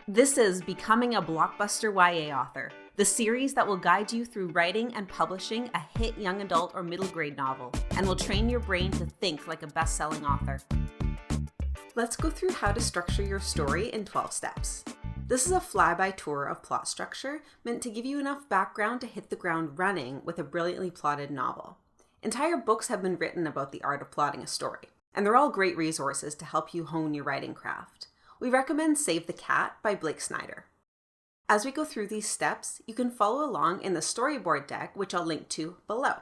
This is Becoming a Blockbuster YA Author, the series that will guide you through writing and publishing a hit young adult or middle grade novel, and will train your brain to think like a best-selling author. Let's go through how to structure your story in 12 steps. This is a flyby tour of plot structure meant to give you enough background to hit the ground running with a brilliantly plotted novel. Entire books have been written about the art of plotting a story, and they're all great resources to help you hone your writing craft. We recommend Save the Cat by Blake Snyder. As we go through these steps, you can follow along in the storyboard deck, which I'll link to below.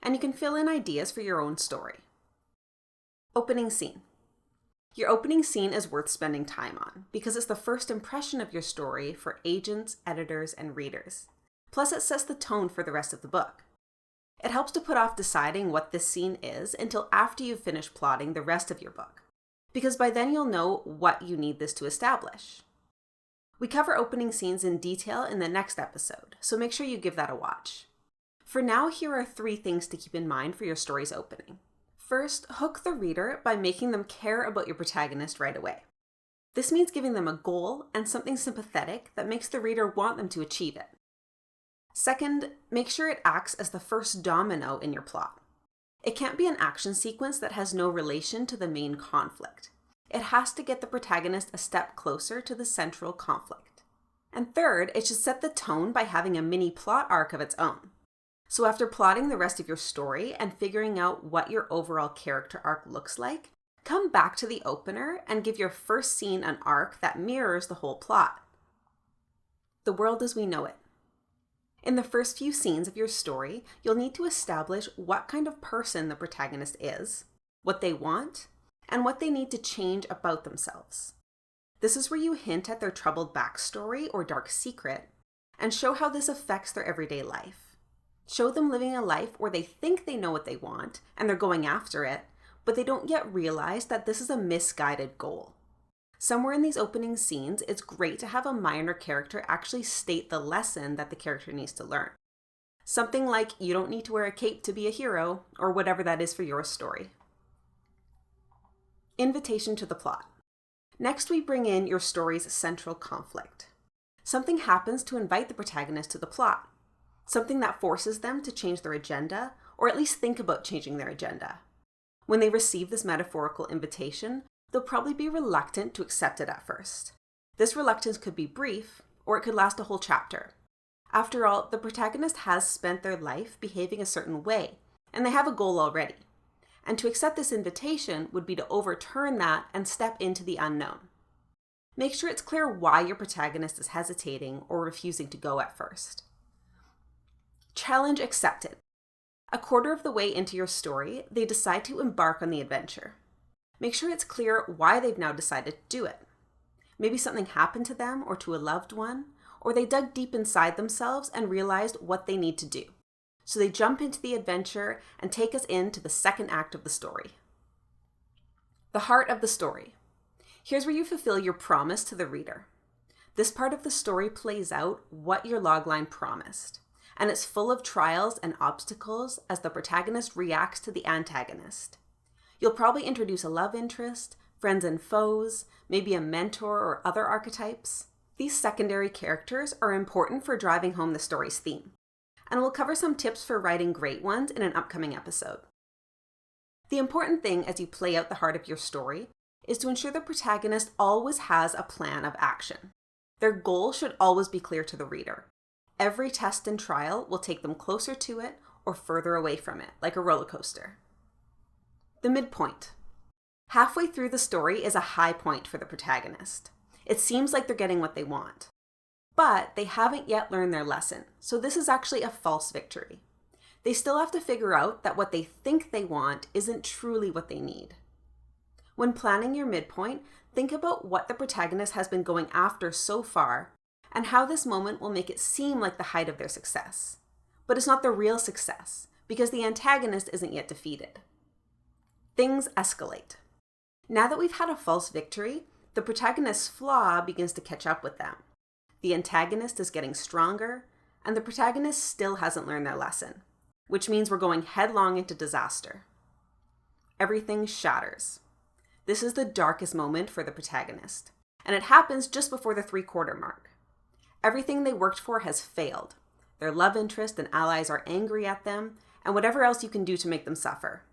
And you can fill in ideas for your own story. Opening scene. Your opening scene is worth spending time on because it's the first impression of your story for agents, editors, and readers. Plus, it sets the tone for the rest of the book. It helps to put off deciding what this scene is until after you've finished plotting the rest of your book, because by then you'll know what you need this to establish. We cover opening scenes in detail in the next episode, so make sure you give that a watch. For now, here are 3 things to keep in mind for your story's opening. First, hook the reader by making them care about your protagonist right away. This means giving them a goal and something sympathetic that makes the reader want them to achieve it. Second, make sure it acts as the first domino in your plot. It can't be an action sequence that has no relation to the main conflict. It has to get the protagonist a step closer to the central conflict. And third, it should set the tone by having a mini plot arc of its own. So after plotting the rest of your story and figuring out what your overall character arc looks like, come back to the opener and give your first scene an arc that mirrors the whole plot. The world as we know it. In the first few scenes of your story, you'll need to establish what kind of person the protagonist is, what they want, and what they need to change about themselves. This is where you hint at their troubled backstory or dark secret, and show how this affects their everyday life. Show them living a life where they think they know what they want, and they're going after it, but they don't yet realize that this is a misguided goal. Somewhere in these opening scenes, it's great to have a minor character actually state the lesson that the character needs to learn. Something like, you don't need to wear a cape to be a hero, or whatever that is for your story. Invitation to the plot. Next, we bring in your story's central conflict. Something happens to invite the protagonist to the plot. Something that forces them to change their agenda, or at least think about changing their agenda. When they receive this metaphorical invitation, they'll probably be reluctant to accept it at first. This reluctance could be brief, or it could last a whole chapter. After all, the protagonist has spent their life behaving a certain way, and they have a goal already. And to accept this invitation would be to overturn that and step into the unknown. Make sure it's clear why your protagonist is hesitating or refusing to go at first. Challenge accepted. A quarter of the way into your story, they decide to embark on the adventure. Make sure it's clear why they've now decided to do it. Maybe something happened to them or to a loved one, or they dug deep inside themselves and realized what they need to do. So they jump into the adventure and take us into the second act of the story. The heart of the story. Here's where you fulfill your promise to the reader. This part of the story plays out what your logline promised, and it's full of trials and obstacles as the protagonist reacts to the antagonist. You'll probably introduce a love interest, friends and foes, maybe a mentor or other archetypes. These secondary characters are important for driving home the story's theme, and we'll cover some tips for writing great ones in an upcoming episode. The important thing as you play out the heart of your story is to ensure the protagonist always has a plan of action. Their goal should always be clear to the reader. Every test and trial will take them closer to it or further away from it, like a roller coaster. The midpoint. Halfway through the story is a high point for the protagonist. It seems like they're getting what they want. But they haven't yet learned their lesson, so this is actually a false victory. They still have to figure out that what they think they want isn't truly what they need. When planning your midpoint, think about what the protagonist has been going after so far and how this moment will make it seem like the height of their success. But it's not the real success, because the antagonist isn't yet defeated. Things escalate. Now that we've had a false victory, the protagonist's flaw begins to catch up with them. The antagonist is getting stronger, and the protagonist still hasn't learned their lesson, which means we're going headlong into disaster. Everything shatters. This is the darkest moment for the protagonist. and it happens just before the 3/4 mark. Everything they worked for has failed. Their love interest and allies are angry at them, and whatever else you can do to make them suffer.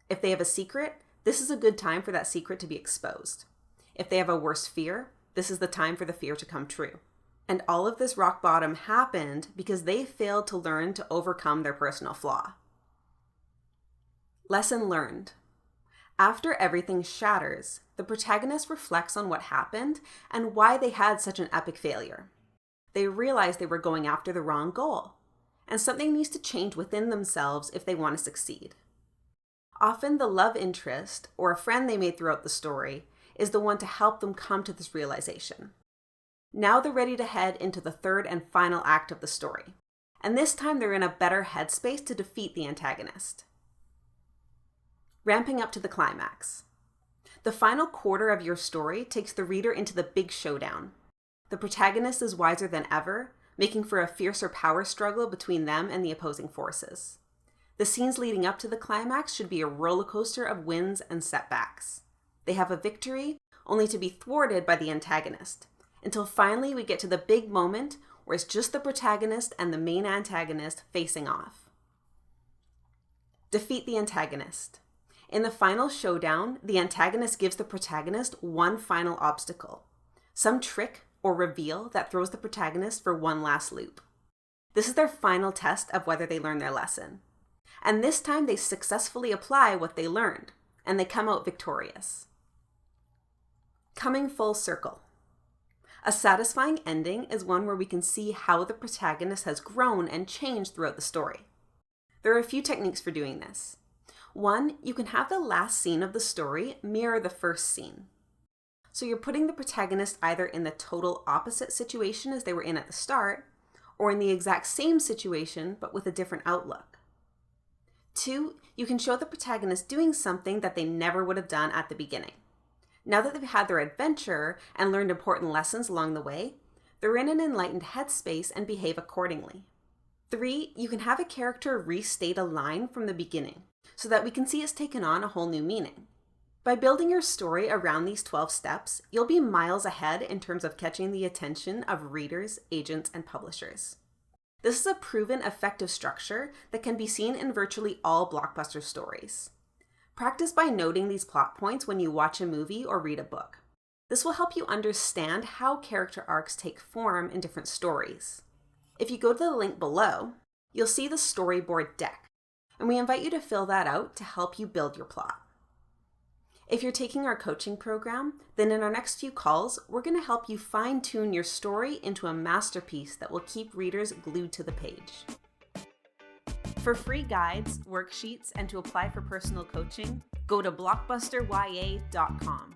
If they have a secret, this is a good time for that secret to be exposed. If they have a worse fear, this is the time for the fear to come true. And all of this rock bottom happened because they failed to learn to overcome their personal flaw. Lesson learned. After everything shatters, the protagonist reflects on what happened and why they had such an epic failure. They realize they were going after the wrong goal, and something needs to change within themselves if they want to succeed. Often the love interest, or a friend they made throughout the story, is the one to help them come to this realization. Now they're ready to head into the third and final act of the story, and this time they're in a better headspace to defeat the antagonist. Ramping up to the climax. The final quarter of your story takes the reader into the big showdown. The protagonist is wiser than ever, making for a fiercer power struggle between them and the opposing forces. The scenes leading up to the climax should be a roller coaster of wins and setbacks. They have a victory, only to be thwarted by the antagonist, until finally we get to the big moment where it's just the protagonist and the main antagonist facing off. Defeat the antagonist. In the final showdown, the antagonist gives the protagonist one final obstacle, some trick or reveal that throws the protagonist for one last loop. This is their final test of whether they learn their lesson. And this time they successfully apply what they learned, and they come out victorious. Coming full circle. A satisfying ending is one where we can see how the protagonist has grown and changed throughout the story. There are a few techniques for doing this. One, you can have the last scene of the story mirror the first scene. So you're putting the protagonist either in the total opposite situation as they were in at the start, or in the exact same situation but with a different outlook. Two, you can show the protagonist doing something that they never would have done at the beginning. Now that they've had their adventure and learned important lessons along the way, they're in an enlightened headspace and behave accordingly. Three, you can have a character restate a line from the beginning, so that we can see it's taken on a whole new meaning. By building your story around these 12 steps, you'll be miles ahead in terms of catching the attention of readers, agents, and publishers. This is a proven effective structure that can be seen in virtually all Blockbuster stories. Practice by noting these plot points when you watch a movie or read a book. This will help you understand how character arcs take form in different stories. If you go to the link below, you'll see the storyboard deck, and we invite you to fill that out to help you build your plot. If you're taking our coaching program, then in our next few calls, we're going to help you fine-tune your story into a masterpiece that will keep readers glued to the page. For free guides, worksheets, and to apply for personal coaching, go to blockbusterya.com.